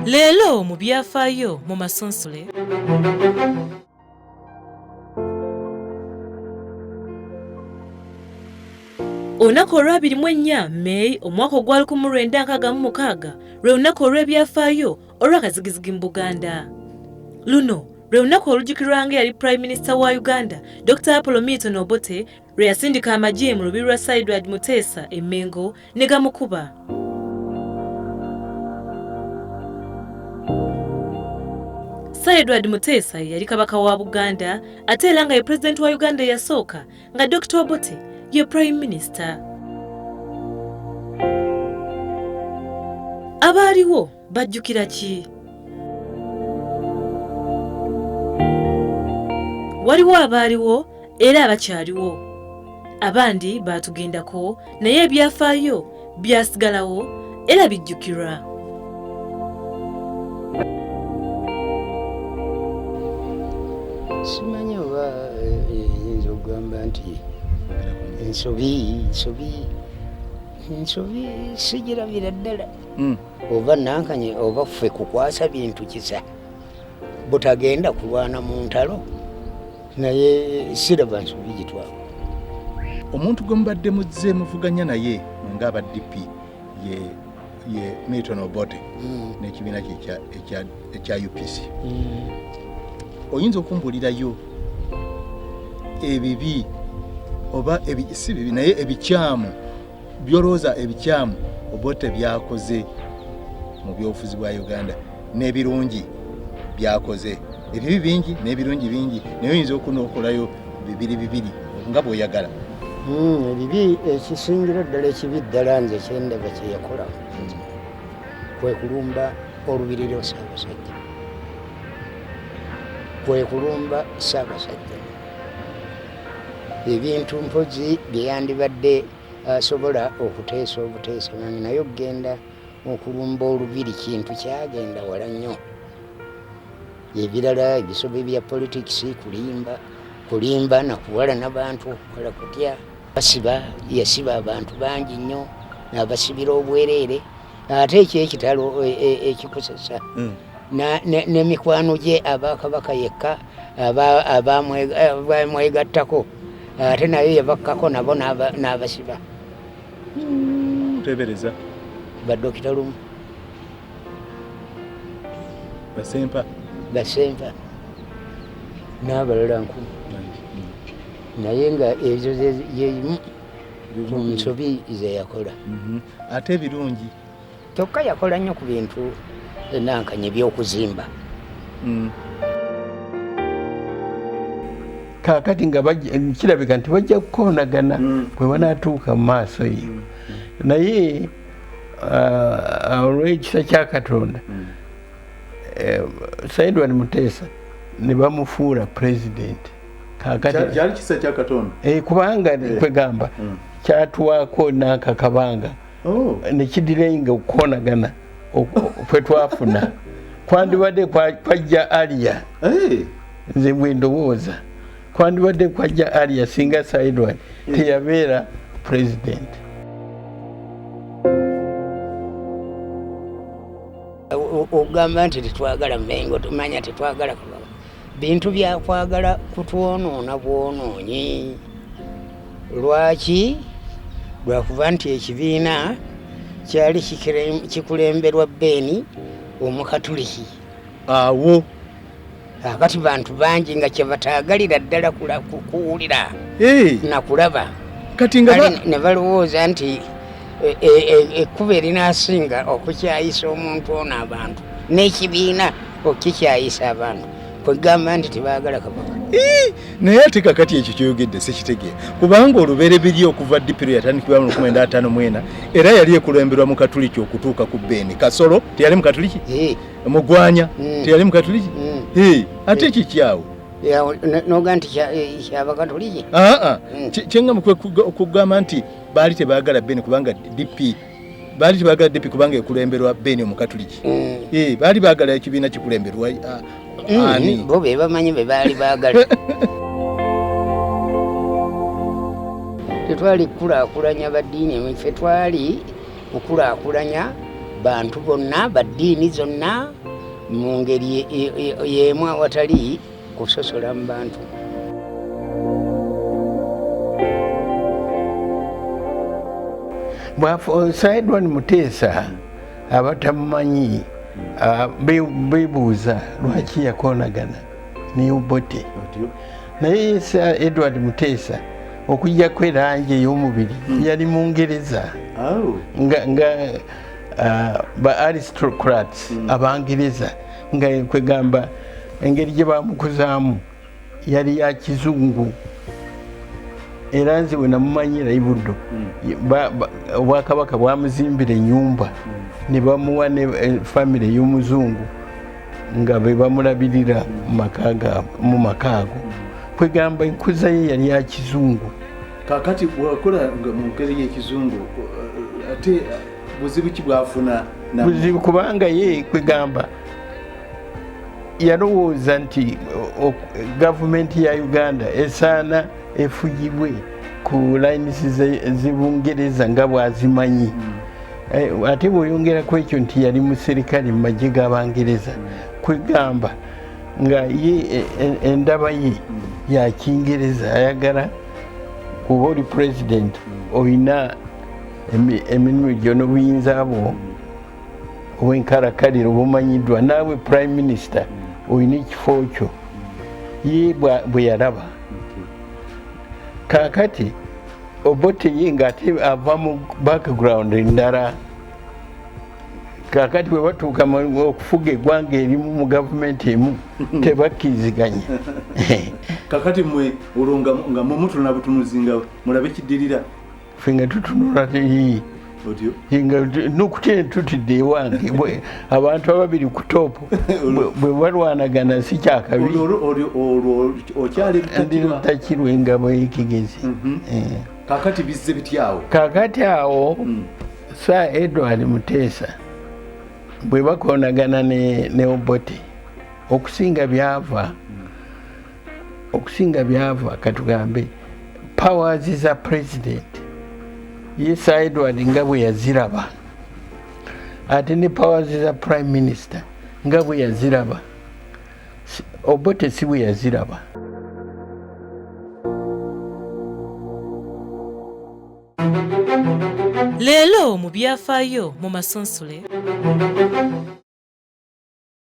Leero mu byafaayo mu Masunsule. Olunaku olw'24 May omwaka ogwa 1966 lwe lunaku olw'ebyafaayo olw'akazigizigi mu Buganda. Luno lwe lunaku olujjukirwa nga yali Prime Minister wa Uganda Dr. Apollo Milton Obote lwe yasindika amagye mu lubiri lwa Sir Edward Muteesa e Mengo ne gamukuba. Sir Edward Muteesa yali kabaka wa Buganda ate era nga ye President wa Uganda yasooka nga Dr. Obote ye Prime Minister. Abaaliwo bajjukira ki? Waliwo abaaliwo era abakyaliwo. Abandi baatugendako naye ebyafaayo byasigalawo era bijjukirwa. Simanyi oba yinza okugamba nti ensobi sigirabira ddala oba nankanye oba ffe kukwasa bintu kisa butagenda kulwana mu ntalo naye siraba nsobi gitwala. Omuntu gwe mubadde muzze muvuganya naye ng'aba DP ye Milton Obote n'ekibiina kye ekya UPC. Oyinza okumbulirayo ebibi oba si bibi naye ebikyamu byolooza ebikyamu Obote byakoze mu byobufuzi bwa Uganda n'ebirungi byakoze. Ebibi bingi n'ebirungi bingi naye oyinza okulayo bibiri nga bw'oyagala. Ebibi ekisingira ddala ekibi ddala nze kyendaba kye yakola kwe kulumba olubiri lwa Ssaabasajja. Kwe kulumba Ssaabasajja. Ebintu mpozi bye yandibadde asobola okuteesa obuteesa naye okugenda okulumba olubiri kintu kyagenda wala nnyo. Ebirala ebisobe bya politics kulimba nakuwala n'abantu okukola kutya yasiba abantu bangi nnyo n'abasibira obwereere ate ekyo ekitalo ekikozesa n'emikwano gye abakabaka yekka abamwegattako ate naye yabakkako nabo n'abasiba. Tebereza Badokita Lumu Basempa n'abalala nkulu naye nga ezo yeyimu mu nsobi ze yakola. Ate ebirungi kyokka yakola nnyo ku bintu nankanye by'okuzimba. Kaakati nga kirabika nti bajja kukoonagana bwe banaatuuka mu maaso ye naye olw'ekisa kya Katonda Sir Edward Muteesa ne bamufuula president. Kyali kisa kya Katonda kubanga kwegamba kyatuwaako n'akakabanga ne kidirenga okukoonagana kwe twafuna kwandibadde kwajja Alia nze bwe ndowooza kwandibadde kwajja Alia singa Sir Edward teyabeera president. Ogamba nti tetwagala Mengo tumanya tetwagala kulaba bintu byakwagala kutwonoona bwonoonyi. Lwaki? Lwakuba nti ekibiina kyali kikulemberwa Beni Omukatuliki. Awo akati bantu bangi nga kyebataagalira ddala kuwulira nakulaba kati nga ne balowooza nti ekkuba erinaasinga okukyayisa omuntu ono abantu n'ekibiina okukikyayisa abantu kwegamba nti tebaagala kabaka. Naye ate kakati ekyo kyoyogedde sekitegeera kubanga olubeere biri okuva DP yatandikibwa mu 1954 era yali ekulemberwa mu Katuliki okutuuka ku Beni. Kasolo teyali mu Katuliki? Mugwanya teyali mu Katuliki? Ate kikyawo noga nti kyabakatuliki? Kyengamu okugamba nti baali tebaagala Beni kubanga DP baali tebaagala DP kubanga ekulemberwa Beni Omukatuliki. Baali baagala ekibiina kikulemberwa bo be bamanyi be baali baagala. Tetwali kukulaakulanya baddiini, ffe twali kukulaakulanya bantu bonna baddiini zonna mu ngeri y'emu awatali kusosola mu bantu. Edward Muteesa abatamumanyi beebuuza lwaki yakoonagana ne Obote. Naye Edward Muteesa okujjako erangi ey'omubiri yali Mungereza nga ba aristocrats Abangereza nga kwegamba engeri gye bamukuzaamu yali ya kizungu. Era nze we namumanyira Ibuddo Obwakabaka bwamuzimbira ennyumba ne bamuwa ne famire y'omuzungu nga be bamulabirira mu maka ago. Kwegamba enkuza ye yali ya kizungu. Kakati bwakola nga mu ngeri y'ekizungu ate buzibu ki bwafuna? Buzibu kubanga ye kwegamba yalowooza nti gavumenti ya Uganda esaana efugibwe ku layinisi z'Ebungereza nga bwazimanyi. Ate bw'oyongerako ekyo nti yali muserikale mu magye g'Abangereza. Kwegamba nga ye endaba ye ya Kingereza, ayagala kuba oli president olina emirimu gyo n'obuyinza bwo obw'enkalakaliro bumanyiddwa, naawe prime minister olina ekifo kyo. Ye bwe yalaba kaakati Obote ye ng'ate ava mu background endala. Kaakati bwe batuuka okufuga eggwanga erimu mu gavumenti emu tebakkiriziganya. Kakati mwe olwo nga mumutunula butunuzi nga mulabe kiddirira? Ffe nga tutunula nokutya tutidde ewange abantu ababiri ku toopu bwe balwanagana si kyakabi. Ndi Lutakirwa engabo y'Ekigezi. Kakati bizze bityawo? Kakati awo Sir Edward Muteesa bwe bakoonagana ne Obote okusinga byava katugambe powers za president ye Sir Edward nga bwe yaziraba, ate ne powers za prime minister nga bwe yaziraba, Obote si bwe yaziraba. Leero mu byafaayo mu Masonsole.